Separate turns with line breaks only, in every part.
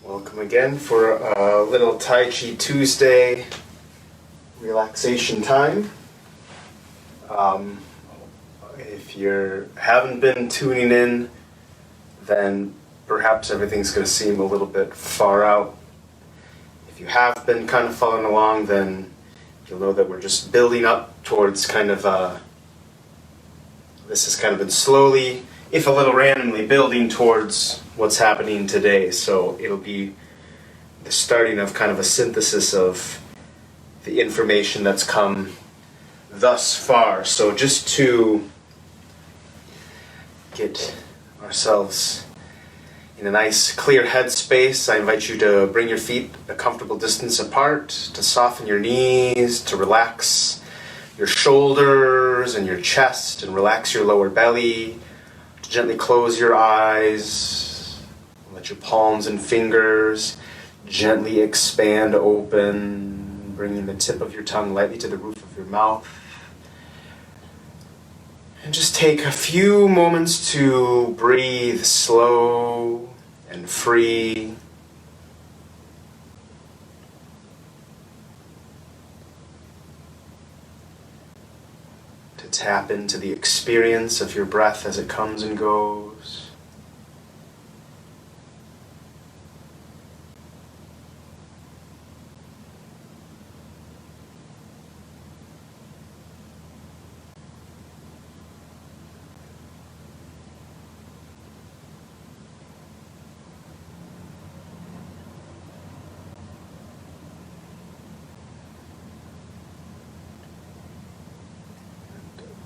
Welcome again for a little Tai Chi Tuesday relaxation time. If you haven't been tuning in, then perhaps everything's going to seem a little bit far out. If you have been kind of following along, then you'll know that we're just building up towards this has kind of been slowly, if a little randomly, building towards what's happening today. So it'll be the starting of kind of a synthesis of the information that's come thus far. So just to get ourselves in a nice clear headspace, I invite you to bring your feet a comfortable distance apart, to soften your knees, to relax your shoulders and your chest, and relax your lower belly, to gently close your eyes, let your palms and fingers gently expand open, bringing the tip of your tongue lightly to the roof of your mouth. And just take a few moments to breathe slow and free. To tap into the experience of your breath as it comes and goes.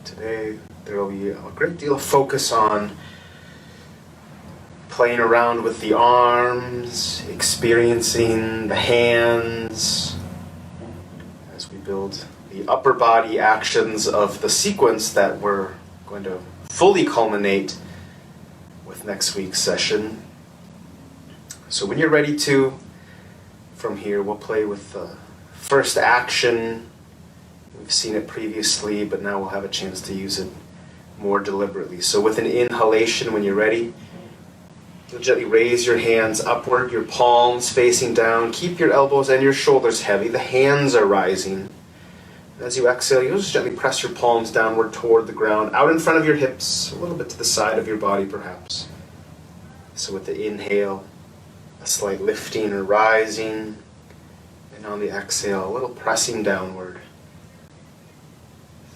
Today there will be a great deal of focus on playing around with the arms, experiencing the hands, as we build the upper body actions of the sequence that we're going to fully culminate with next week's session. So when you're ready to, from here we'll play with the first action. We've seen it previously, but now we'll have a chance to use it more deliberately. So with an inhalation, when you're ready, you'll gently raise your hands upward, your palms facing down. Keep your elbows and your shoulders heavy. The hands are rising. As you exhale, you'll just gently press your palms downward toward the ground, out in front of your hips, a little bit to the side of your body perhaps. So with the inhale, a slight lifting or rising, and on the exhale, a little pressing downward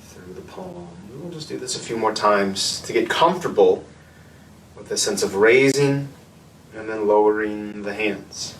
through the palm. We'll just do this a few more times to get comfortable with the sense of raising and then lowering the hands.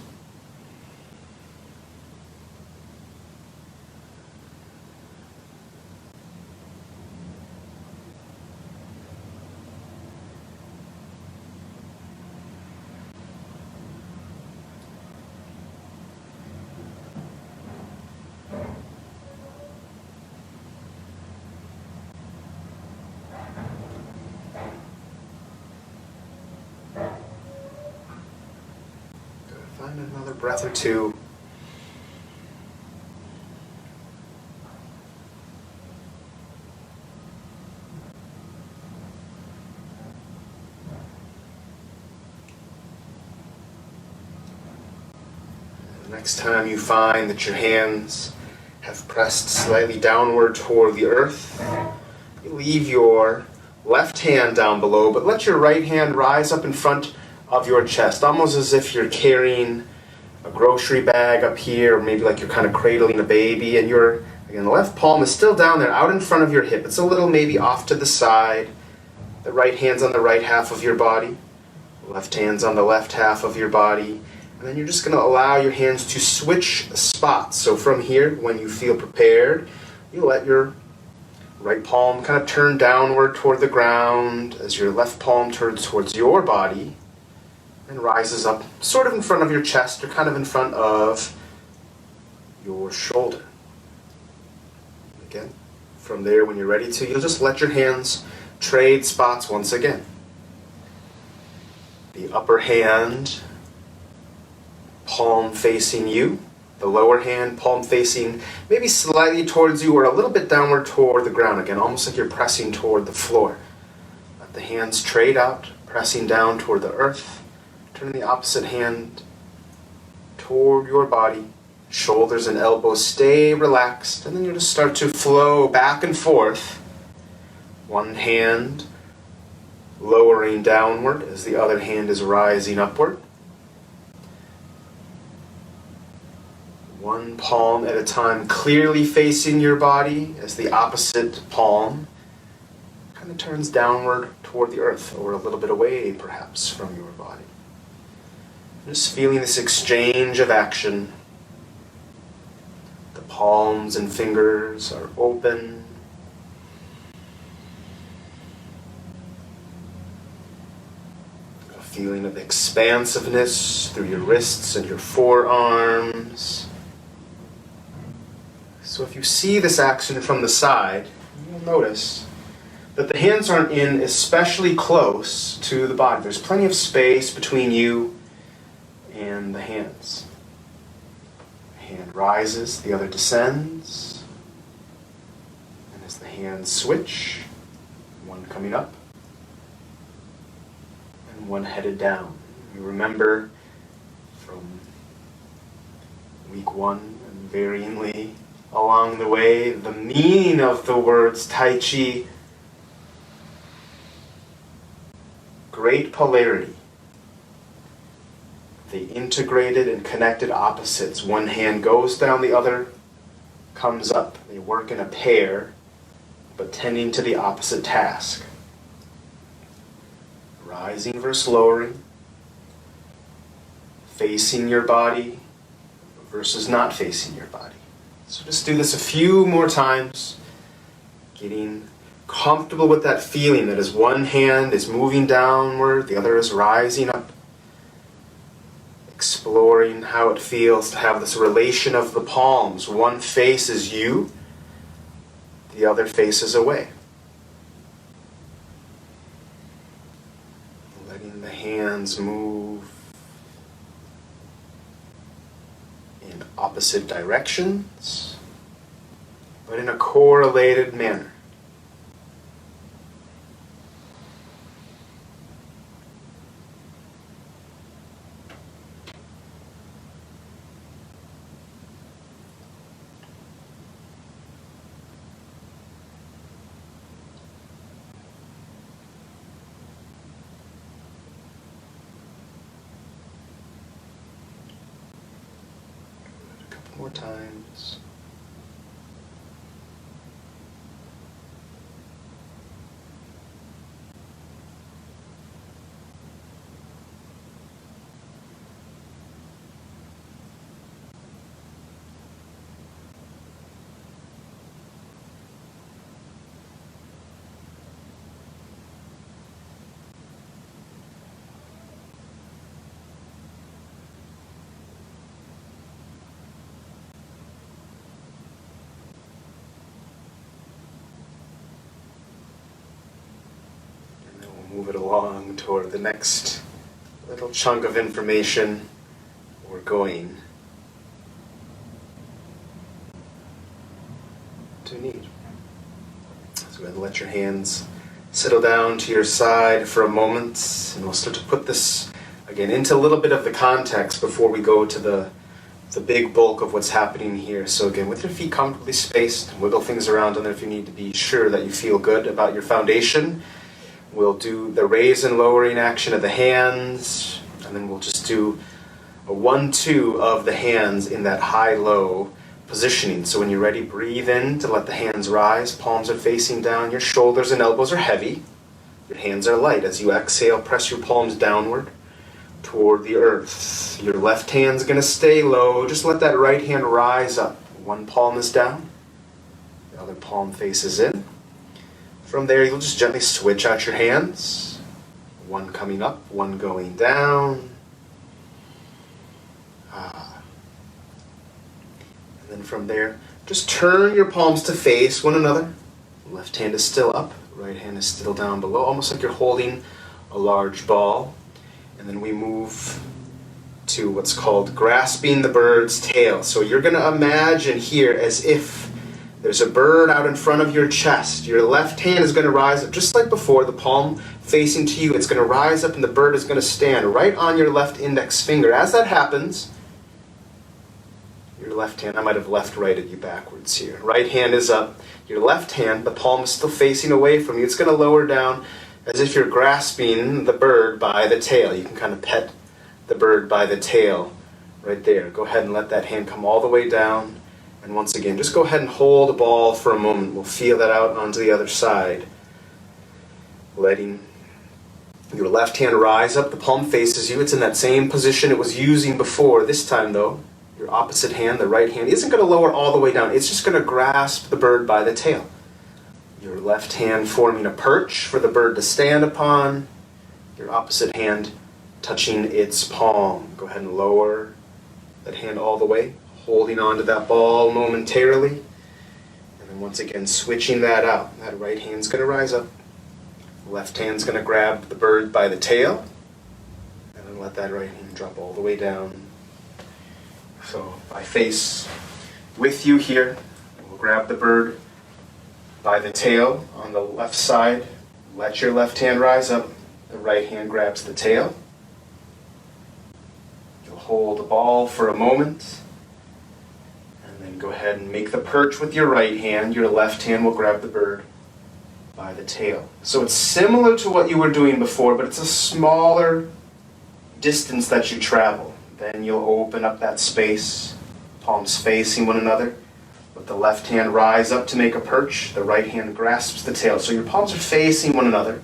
Find another breath or two. The next time you find that your hands have pressed slightly downward toward the earth, you leave your left hand down below, but let your right hand rise up in front of your chest, almost as if you're carrying a grocery bag up here, or maybe like you're kind of cradling a baby, and the left palm is still down there, out in front of your hip. It's a little maybe off to the side. The right hand's on the right half of your body, the left hand's on the left half of your body, and then you're just going to allow your hands to switch spots. So from here, when you feel prepared, you let your right palm kind of turn downward toward the ground as your left palm turns towards your body and rises up sort of in front of your chest, or kind of in front of your shoulder. Again, from there, when you're ready to, you'll just let your hands trade spots once again. The upper hand, palm facing you. The lower hand, palm facing maybe slightly towards you, or a little bit downward toward the ground. Again, almost like you're pressing toward the floor. Let the hands trade out, pressing down toward the earth. Turn the opposite hand toward your body. Shoulders and elbows stay relaxed, and then you'll just start to flow back and forth. One hand lowering downward as the other hand is rising upward. One palm at a time, clearly facing your body as the opposite palm kind of turns downward toward the earth, or a little bit away perhaps from your body. Just feeling this exchange of action. The palms and fingers are open. A feeling of expansiveness through your wrists and your forearms. So if you see this action from the side, you'll notice that the hands aren't in especially close to the body. There's plenty of space between you and the hands. The hand rises, the other descends. And as the hands switch, one coming up and one headed down. You remember from week 1 and varyingly along the way the meaning of the words Tai Chi. Great polarity. The integrated and connected opposites. One hand goes down, the other comes up. They work in a pair, but tending to the opposite task. Rising versus lowering. Facing your body versus not facing your body. So just do this a few more times, getting comfortable with that feeling that as one hand is moving downward, the other is rising up. Exploring how it feels to have this relation of the palms. One faces you, the other faces away. Letting the hands move in opposite directions, but in a correlated manner. More times. Move it along toward the next little chunk of information we're going to need. So go ahead and let your hands settle down to your side for a moment, and we'll start to put this again into a little bit of the context before we go to the big bulk of what's happening here. So again, with your feet comfortably spaced, wiggle things around on there if you need to be sure that you feel good about your foundation. We'll do the raise and lowering action of the hands, and then we'll just do a 1-2 of the hands in that high-low positioning. So when you're ready, breathe in to let the hands rise. Palms are facing down. Your shoulders and elbows are heavy. Your hands are light. As you exhale, press your palms downward toward the earth. Your left hand's going to stay low. Just let that right hand rise up. One palm is down. The other palm faces in. From there, you'll just gently switch out your hands. One coming up, one going down. And then from there, just turn your palms to face one another. Left hand is still up, right hand is still down below, almost like you're holding a large ball. And then we move to what's called grasping the bird's tail. So you're going to imagine here as if there's a bird out in front of your chest. Your left hand is going to rise up, just like before, the palm facing to you. It's going to rise up and the bird is going to stand right on your left index finger. As that happens, Your left hand, I might have left-righted you backwards here. Right hand is up. Your left hand, the palm is still facing away from you. It's going to lower down as if you're grasping the bird by the tail. You can kind of pet the bird by the tail right there. Go ahead and let that hand come all the way down. And once again, just go ahead and hold the ball for a moment. We'll feel that out onto the other side. Letting your left hand rise up. The palm faces you. It's in that same position it was using before. This time, though, your opposite hand, the right hand, isn't going to lower all the way down. It's just going to grasp the bird by the tail. Your left hand forming a perch for the bird to stand upon. Your opposite hand touching its palm. Go ahead and lower that hand all the way, holding on to that ball momentarily. And then once again, switching that out. That right hand's going to rise up. Left hand's going to grab the bird by the tail. And then let that right hand drop all the way down. So if I face with you here, we'll grab the bird by the tail on the left side. Let your left hand rise up. The right hand grabs the tail. You'll hold the ball for a moment. And then go ahead and make the perch with your right hand. Your left hand will grab the bird by the tail. So it's similar to what you were doing before, but it's a smaller distance that you travel. Then you'll open up that space, palms facing one another. Let the left hand rise up to make a perch. The right hand grasps the tail. So your palms are facing one another,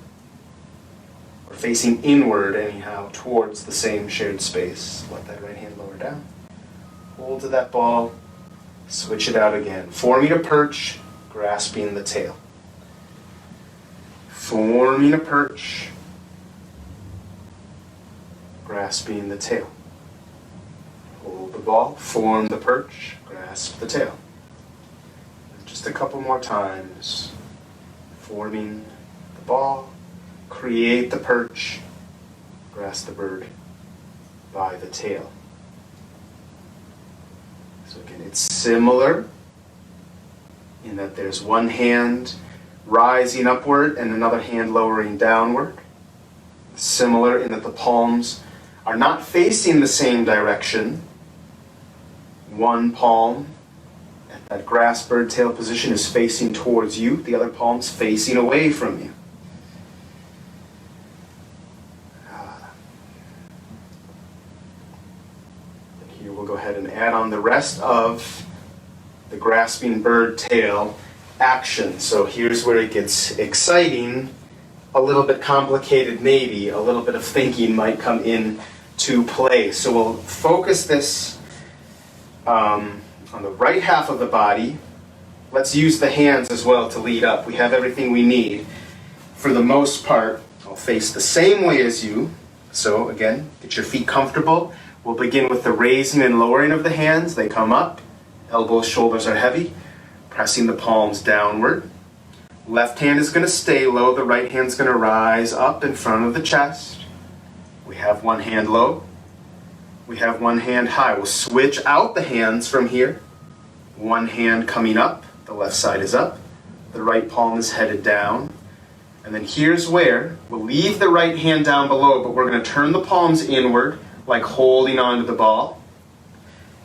or facing inward anyhow, towards the same shared space. Let that right hand lower down. Hold to that ball. Switch it out again. Forming a perch, grasping the tail. Forming a perch, grasping the tail. Hold the ball, form the perch, grasp the tail. Just a couple more times. Forming the ball, create the perch, grasp the bird by the tail. So again, it's similar in that there's one hand rising upward and another hand lowering downward. Similar in that the palms are not facing the same direction. One palm at that grass bird tail position is facing towards you. The other palm's facing away from you. Here we'll go ahead and add on the rest of the grasping bird tail action. So here's where it gets exciting, a little bit complicated maybe, a little bit of thinking might come in to play. So we'll focus this on the right half of the body. Let's use the hands as well to lead up. We have everything we need. For the most part, I'll face the same way as you. So again, get your feet comfortable. We'll begin with the raising and lowering of the hands. They come up, elbows, shoulders are heavy. Pressing the palms downward. Left hand is going to stay low. The right hand's going to rise up in front of the chest. We have one hand low. We have one hand high. We'll switch out the hands from here. One hand coming up. The left side is up. The right palm is headed down. And then here's where we'll leave the right hand down below, but we're going to turn the palms inward, like holding onto the ball.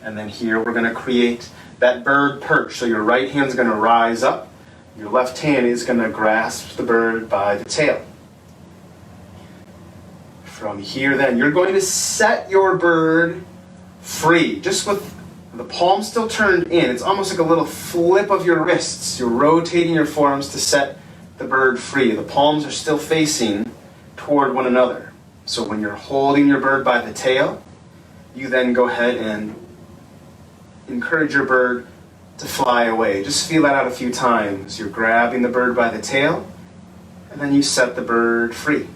And then here we're going to create that bird perch. So your right hand's going to rise up. Your left hand is going to grasp the bird by the tail. From here then, you're going to set your bird free. Just with the palm still turned in. It's almost like a little flip of your wrists. You're rotating your forearms to set the bird free. The palms are still facing toward one another. So when you're holding your bird by the tail, you then go ahead and encourage your bird to fly away. Just feel that out a few times. You're grabbing the bird by the tail, and then you set the bird free.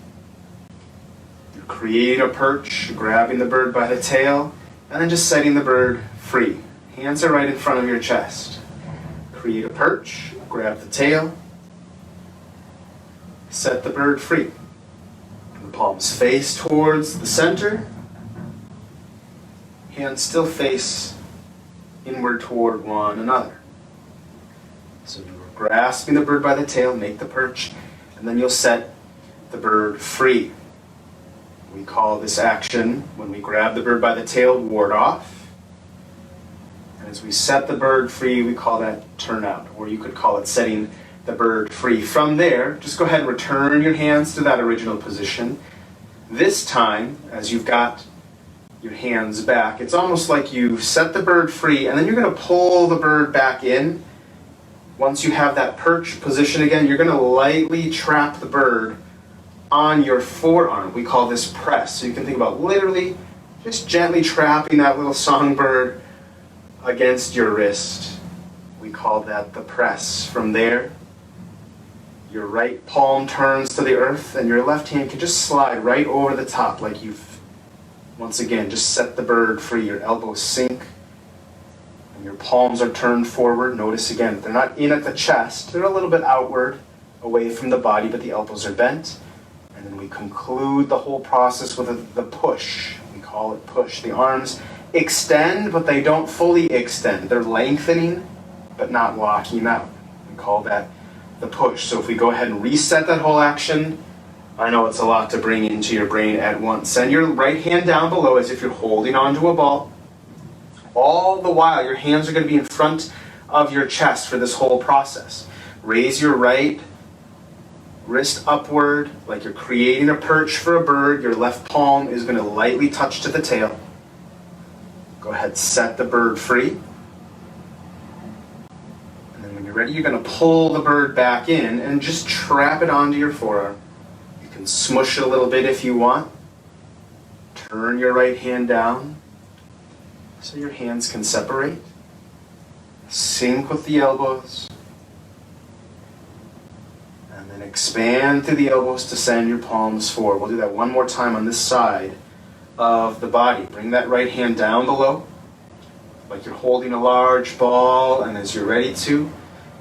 You're creating a perch, grabbing the bird by the tail, and then just setting the bird free. Hands are right in front of your chest. Create a perch, grab the tail, set the bird free. The palms face towards the center. Hands still face inward toward one another. So you're grasping the bird by the tail, make the perch, and then you'll set the bird free. We call this action, when we grab the bird by the tail, ward off. And as we set the bird free, we call that turn out, or you could call it setting the bird free. From there, just go ahead and return your hands to that original position. This time, as you've got your hands back, it's almost like you set the bird free, and then you're going to pull the bird back in. Once you have that perch position again, you're going to lightly trap the bird on your forearm. We call this press. So you can think about literally just gently trapping that little songbird against your wrist. We call that the press. From there, your right palm turns to the earth, and your left hand can just slide right over the top, like you've, once again, just set the bird free. Your elbows sink, and your palms are turned forward. Notice again, they're not in at the chest. They're a little bit outward, away from the body, but the elbows are bent. And then we conclude the whole process with the push. We call it push. The arms extend, but they don't fully extend. They're lengthening, but not locking out. We call that the push. So if we go ahead and reset that whole action, I know it's a lot to bring into your brain at once. Send your right hand down below as if you're holding onto a ball. All the while, your hands are going to be in front of your chest for this whole process. Raise your right wrist upward, like you're creating a perch for a bird. Your left palm is going to lightly touch to the tail. Go ahead, set the bird free. And then when you're ready, you're going to pull the bird back in and just trap it onto your forearm. You can smush it a little bit if you want. Turn your right hand down so your hands can separate. Sink with the elbows. And then expand through the elbows to send your palms forward. We'll do that one more time on this side of the body. Bring that right hand down below, like you're holding a large ball, and as you're ready to,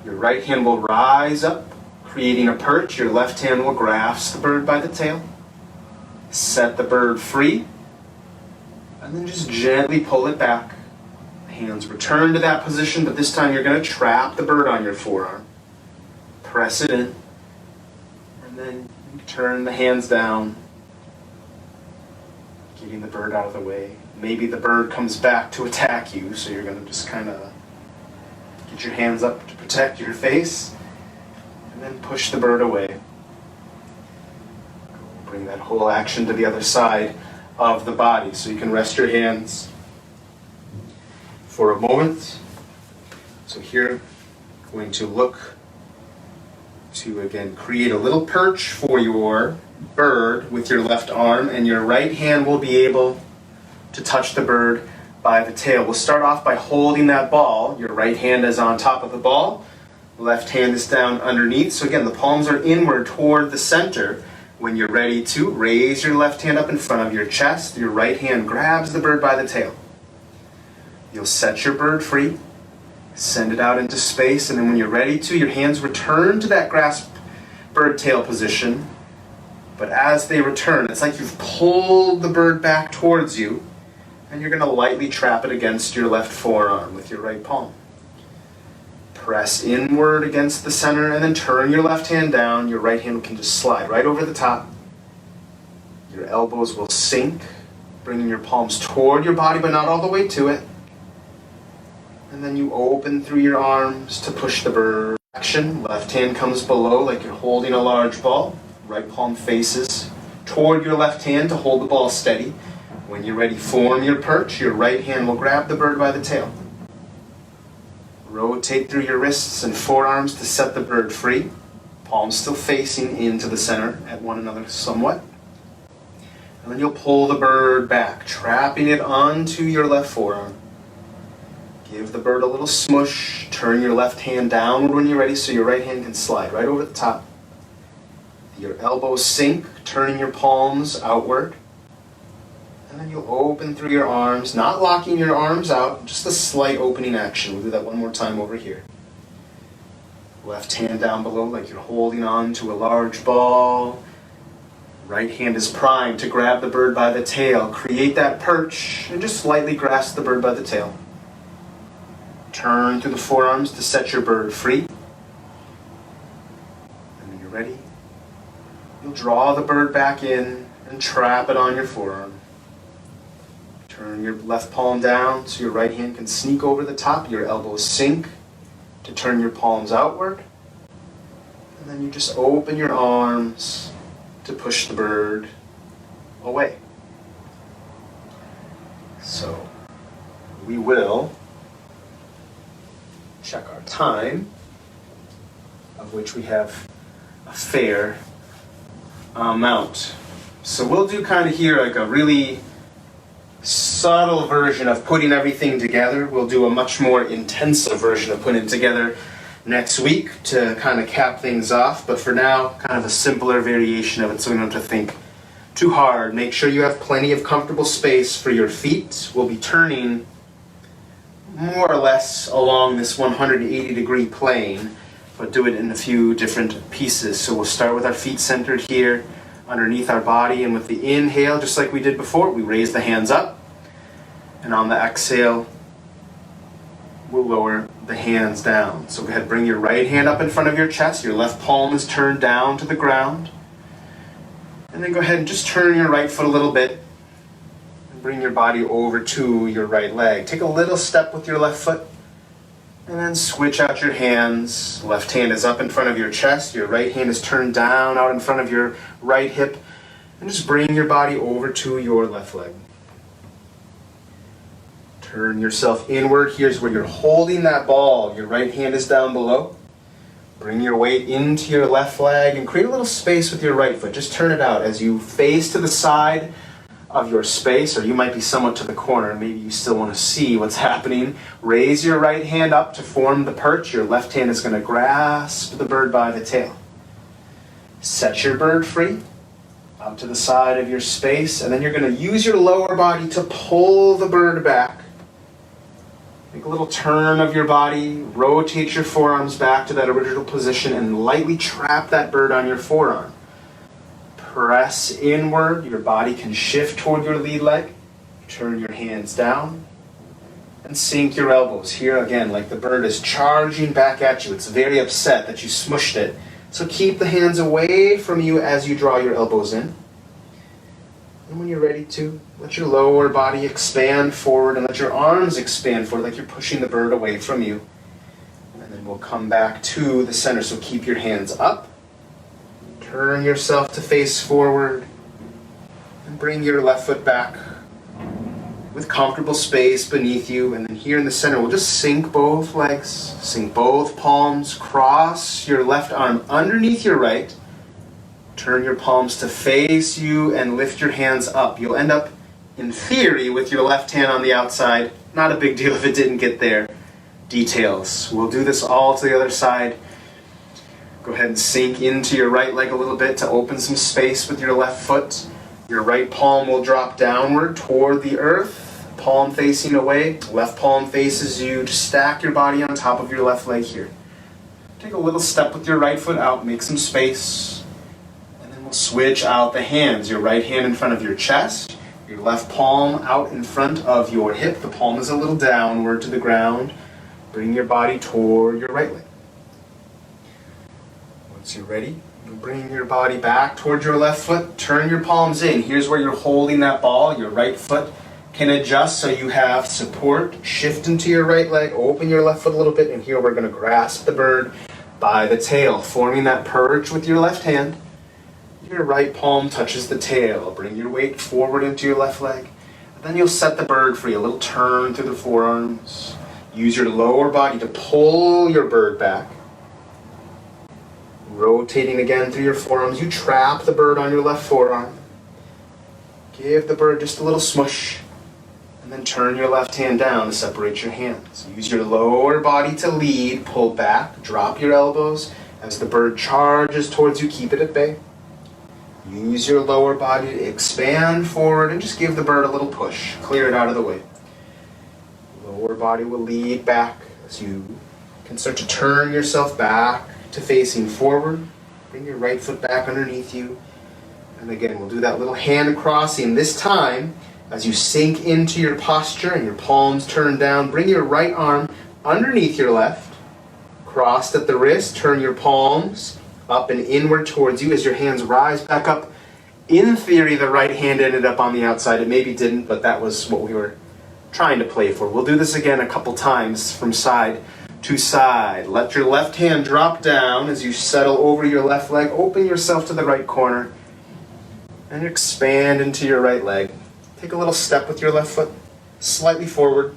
your right hand will rise up, creating a perch. Your left hand will grasp the bird by the tail. Set the bird free, and then just gently pull it back. Hands return to that position, but this time you're going to trap the bird on your forearm. Press it in, and then you turn the hands down, getting the bird out of the way. Maybe the bird comes back to attack you, so you're going to just kind of get your hands up to protect your face, and then push the bird away. Bring that whole action to the other side of the body, so you can rest your hands for a moment. So here, going to look to again create a little perch for your bird with your left arm, and your right hand will be able to touch the bird by the tail. We'll start off by holding that ball. Your right hand is on top of the ball, left hand is down underneath. So again, the palms are inward toward the center. When you're ready to, raise your left hand up in front of your chest. Your right hand grabs the bird by the tail. You'll set your bird free, send it out into space, and then when you're ready to, your hands return to that grasp bird tail position. But as they return, it's like you've pulled the bird back towards you, and you're going to lightly trap it against your left forearm with your right palm. Press inward against the center, and then turn your left hand down. Your right hand can just slide right over the top. Your elbows will sink, bringing your palms toward your body, but not all the way to it. And then you open through your arms to push the bird. Action. Left hand comes below like you're holding a large ball. Right palm faces toward your left hand to hold the ball steady. When you're ready, form your perch. Your right hand will grab the bird by the tail. Rotate through your wrists and forearms to set the bird free. Palms still facing into the center at one another somewhat. And then you'll pull the bird back, trapping it onto your left forearm. Give the bird a little smush. Turn your left hand downward when you're ready so your right hand can slide right over the top. Your elbows sink, turning your palms outward. And then you'll open through your arms, not locking your arms out, just a slight opening action. We'll do that one more time over here. Left hand down below like you're holding on to a large ball. Right hand is primed to grab the bird by the tail. Create that perch and just slightly grasp the bird by the tail. Turn through the forearms to set your bird free. And when you're ready, you'll draw the bird back in and trap it on your forearm. Turn your left palm down so your right hand can sneak over the top. Your elbows sink to turn your palms outward. And then you just open your arms to push the bird away. So we will check our time, of which we have a fair amount. So we'll do kind of here like a really subtle version of putting everything together. We'll do a much more intensive version of putting it together next week to kind of cap things off. But for now, kind of a simpler variation of it so we don't have to think too hard. Make sure you have plenty of comfortable space for your feet. We'll be turning more or less along this 180-degree plane, but do it in a few different pieces. So we'll start with our feet centered here underneath our body, and with the inhale, just like we did before, we raise the hands up, and on the exhale, we'll lower the hands down. So go ahead, bring your right hand up in front of your chest, your left palm is turned down to the ground, and then go ahead and just turn your right foot a little bit, and bring your body over to your right leg. Take a little step with your left foot, and then switch out your hands. Left hand is up in front of your chest. Your right hand is turned down out in front of your right hip. And just bring your body over to your left leg. Turn yourself inward. Here's where you're holding that ball. Your right hand is down below. Bring your weight into your left leg and create a little space with your right foot. Just turn it out as you face to the side of your space, or you might be somewhat to the corner. Maybe you still want to see what's happening. Raise your right hand up to form the perch. Your left hand is going to grasp the bird by the tail. Set your bird free out to the side of your space, and then you're going to use your lower body to pull the bird back. Make a little turn of your body, rotate your forearms back to that original position, and lightly trap that bird on your forearm. Press inward, your body can shift toward your lead leg. Turn your hands down and sink your elbows. Here again, like the bird is charging back at you. It's very upset that you smushed it. So keep the hands away from you as you draw your elbows in. And when you're ready to, let your lower body expand forward and let your arms expand forward like you're pushing the bird away from you. And then we'll come back to the center. So keep your hands up. Turn yourself to face forward and bring your left foot back with comfortable space beneath you. And then here in the center, we'll just sink both legs, sink both palms, cross your left arm underneath your right. Turn your palms to face you and lift your hands up. You'll end up, in theory, with your left hand on the outside. Not a big deal if it didn't get there. Details. We'll do this all to the other side. Go ahead and sink into your right leg a little bit to open some space with your left foot. Your right palm will drop downward toward the earth, palm facing away. Left palm faces you. Just stack your body on top of your left leg here. Take a little step with your right foot out, make some space. And then we'll switch out the hands. Your right hand in front of your chest, your left palm out in front of your hip. The palm is a little downward to the ground. Bring your body toward your right leg. Once you're ready, you'll bring your body back towards your left foot. Turn your palms in. Here's where you're holding that ball. Your right foot can adjust so you have support. Shift into your right leg. Open your left foot a little bit. And here we're going to grasp the bird by the tail, forming that perch with your left hand. Your right palm touches the tail. Bring your weight forward into your left leg. And then you'll set the bird free. A little turn through the forearms. Use your lower body to pull your bird back. Rotating again through your forearms, you trap the bird on your left forearm. Give the bird just a little smush, and then turn your left hand down to separate your hands. Use your lower body to lead, pull back, drop your elbows. As the bird charges towards you, keep it at bay. Use your lower body to expand forward and just give the bird a little push. Clear it out of the way. Lower body will lead back as you can start to turn yourself back to facing forward. Bring your right foot back underneath you. And again, we'll do that little hand crossing. This time, as you sink into your posture and your palms turn down, bring your right arm underneath your left. Crossed at the wrist, turn your palms up and inward towards you as your hands rise back up In theory, the right hand ended up on the outside. It maybe didn't, but that was what we were trying to play for. We'll do this again a couple times from side to side. Let your left hand drop down as you settle over your left leg. Open yourself to the right corner and expand into your right leg. Take a little step with your left foot, slightly forward.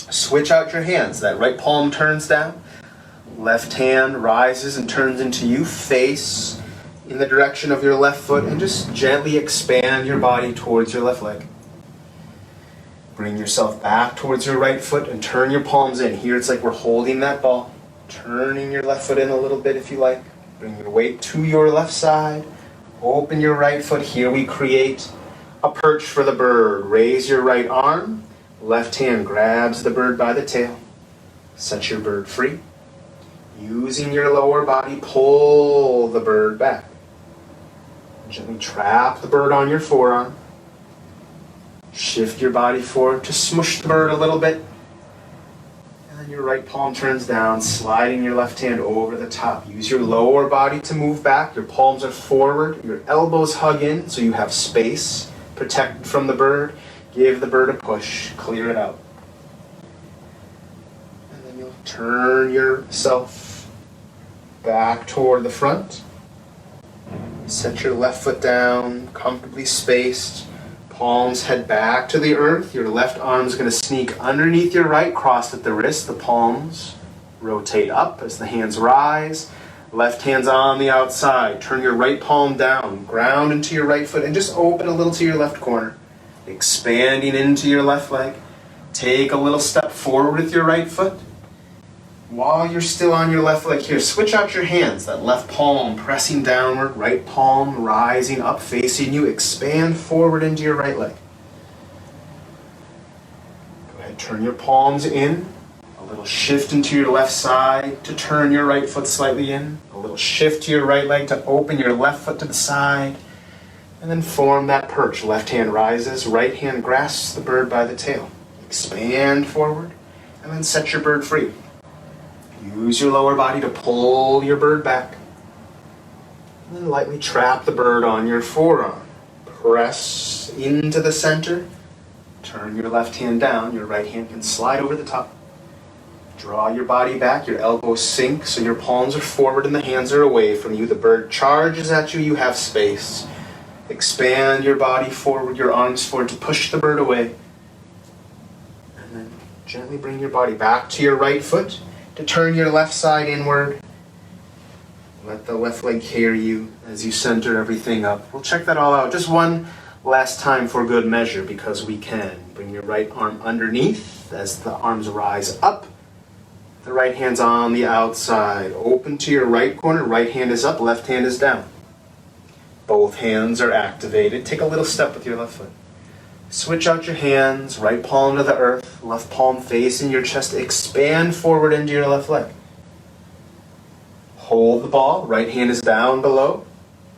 Switch out your hands. That right palm turns down. Left hand rises and turns into you. Face in the direction of your left foot and just gently expand your body towards your left leg. Bring yourself back towards your right foot and turn your palms in. Here it's like we're holding that ball. Turning your left foot in a little bit if you like. Bring your weight to your left side. Open your right foot. Here we create a perch for the bird. Raise your right arm. Left hand grabs the bird by the tail. Set your bird free. Using your lower body, pull the bird back. Gently trap the bird on your forearm. Shift your body forward to smush the bird a little bit. And then your right palm turns down, sliding your left hand over the top. Use your lower body to move back. Your palms are forward. Your elbows hug in so you have space protected from the bird. Give the bird a push. Clear it out. And then you'll turn yourself back toward the front. Set your left foot down, comfortably spaced. Palms head back to the earth. Your left arm is going to sneak underneath your right, crossed at the wrist. The palms rotate up as the hands rise. Left hand's on the outside. Turn your right palm down. Ground into your right foot and just open a little to your left corner. Expanding into your left leg. Take a little step forward with your right foot. While you're still on your left leg here, switch out your hands. That left palm pressing downward, right palm rising up, facing you. Expand forward into your right leg. Go ahead, turn your palms in. A little shift into your left side to turn your right foot slightly in. A little shift to your right leg to open your left foot to the side. And then form that perch. Left hand rises, right hand grasps the bird by the tail. Expand forward, and then set your bird free. Use your lower body to pull your bird back. And then lightly trap the bird on your forearm. Press into the center. Turn your left hand down. Your right hand can slide over the top. Draw your body back. Your elbows sink so your palms are forward and the hands are away from you. The bird charges at you. You have space. Expand your body forward, your arms forward to push the bird away. And then gently bring your body back to your right foot. To turn your left side inward. Let the left leg carry you as you center everything up. We'll check that all out just one last time for good measure because we can. Bring your right arm underneath as the arms rise up. The right hand's on the outside. Open to your right corner. Right hand is up, left hand is down. Both hands are activated. Take a little step with your left foot. Switch out your hands, right palm to the earth, left palm facing your chest. Expand forward into your left leg. Hold the ball, right hand is down below.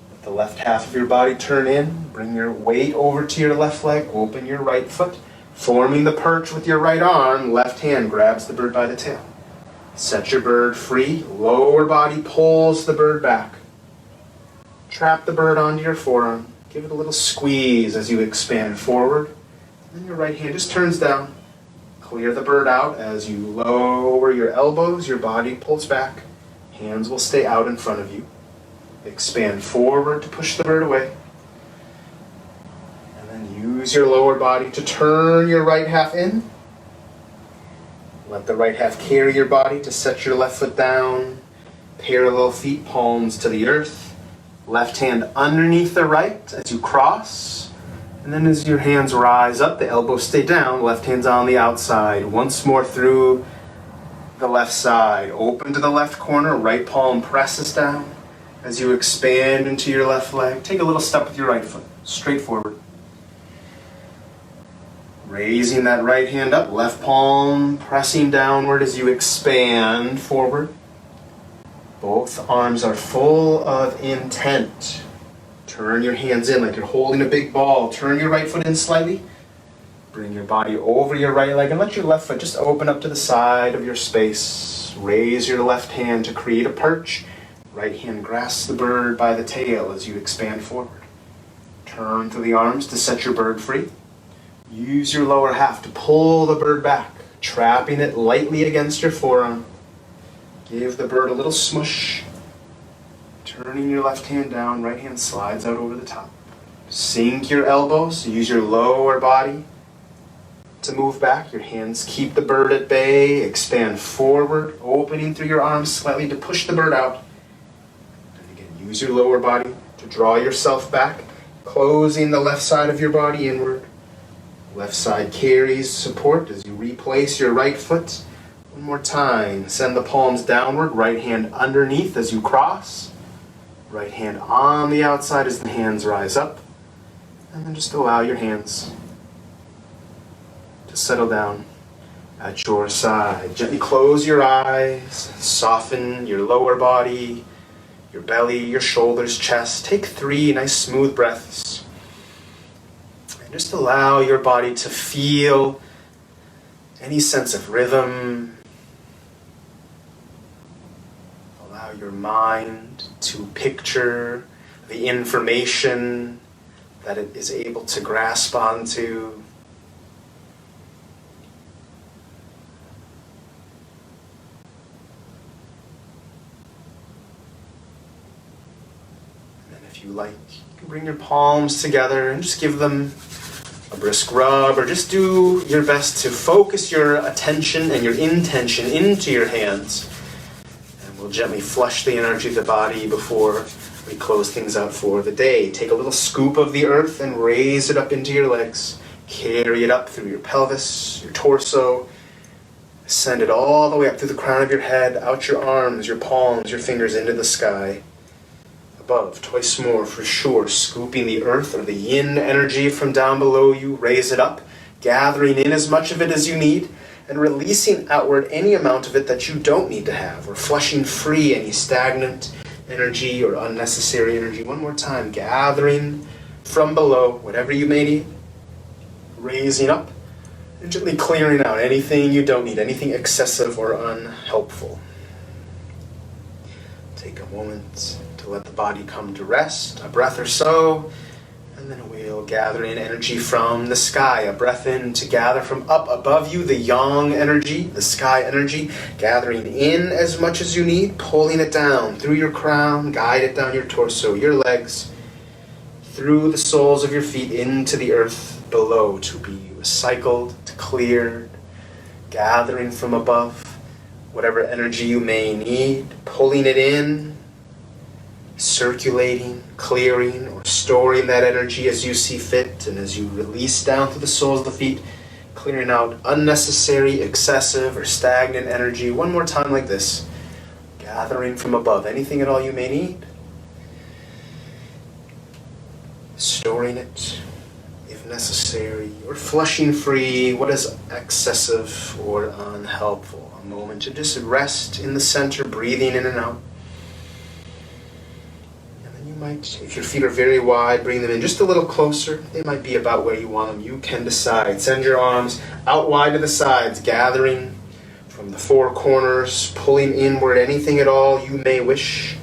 Let the left half of your body turn in. Bring your weight over to your left leg. Open your right foot. Forming the perch with your right arm, left hand grabs the bird by the tail. Set your bird free. Lower body pulls the bird back. Trap the bird onto your forearm. Give it a little squeeze as you expand forward. Then your right hand just turns down. Clear the bird out as you lower your elbows, your body pulls back. Hands will stay out in front of you. Expand forward to push the bird away. And then use your lower body to turn your right half in. Let the right half carry your body to set your left foot down. Parallel feet, palms to the earth. Left hand underneath the right as you cross. And then as your hands rise up, the elbows stay down. Left hand's on the outside. Once more through the left side. Open to the left corner. Right palm presses down. As you expand into your left leg, take a little step with your right foot. Straight forward. Raising that right hand up. Left palm pressing downward as you expand forward. Both arms are full of intent. Turn your hands in like you're holding a big ball. Turn your right foot in slightly. Bring your body over your right leg and let your left foot just open up to the side of your space. Raise your left hand to create a perch. Right hand grasps the bird by the tail as you expand forward. Turn through the arms to set your bird free. Use your lower half to pull the bird back, trapping it lightly against your forearm. Give the bird a little smush. Turning your left hand down, right hand slides out over the top. Sink your elbows, use your lower body to move back. Your hands keep the bird at bay, expand forward, opening through your arms slightly to push the bird out. And again, use your lower body to draw yourself back, closing the left side of your body inward. Left side carries support as you replace your right foot. One more time, send the palms downward, right hand underneath as you cross. Right hand on the outside as the hands rise up. And then just allow your hands to settle down at your side. Gently close your eyes, soften your lower body, your belly, your shoulders, chest. Take 3 nice smooth breaths. And just allow your body to feel any sense of rhythm. Allow your mind to picture the information that it is able to grasp onto. And then if you like, you can bring your palms together and just give them a brisk rub, or just do your best to focus your attention and your intention into your hands. And we'll gently flush the energy of the body before we close things out for the day. Take a little scoop of the earth and raise it up into your legs. Carry it up through your pelvis, your torso. Send it all the way up through the crown of your head, out your arms, your palms, your fingers into the sky. Above, twice more for sure. Scooping the earth or the yin energy from down below you. Raise it up, gathering in as much of it as you need, and releasing outward any amount of it that you don't need to have, or flushing free any stagnant energy or unnecessary energy. One more time, gathering from below whatever you may need, raising up, and gently clearing out anything you don't need, anything excessive or unhelpful. Take a moment to let the body come to rest, a breath or so, and then we'll gather in energy from the sky. A breath in to gather from up above you, the yang energy, the sky energy, gathering in as much as you need, pulling it down through your crown, guide it down your torso, your legs, through the soles of your feet into the earth below to be recycled, to cleared, gathering from above whatever energy you may need, pulling it in, circulating, clearing, or storing that energy as you see fit, and as you release down through the soles of the feet, clearing out unnecessary, excessive, or stagnant energy. One more time like this, gathering from above anything at all you may need, storing it if necessary, or flushing free what is excessive or unhelpful. A moment to just rest in the center, breathing in and out. Might, if your feet are very wide, bring them in just a little closer. They might be about where you want them. You can decide. Send your arms out wide to the sides, gathering from the four corners, pulling inward anything at all you may wish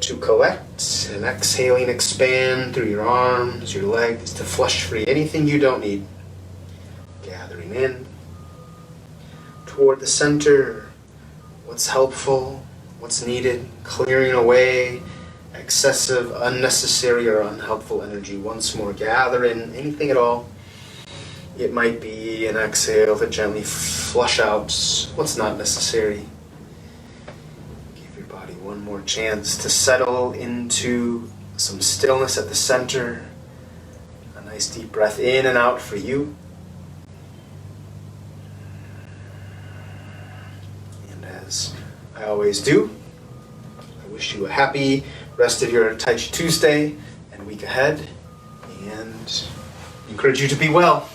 to collect, and exhaling, expand through your arms, your legs to flush free anything you don't need. Gathering in toward the center, what's helpful, what's needed, clearing away excessive, unnecessary, or unhelpful energy. Once more, gather in anything at all. It might be an exhale to gently flush out what's not necessary. Give your body one more chance to settle into some stillness at the center. A nice deep breath in and out for you. And as I always do, I wish you a happy rest of your Tai Chi Tuesday and week ahead, and encourage you to be well.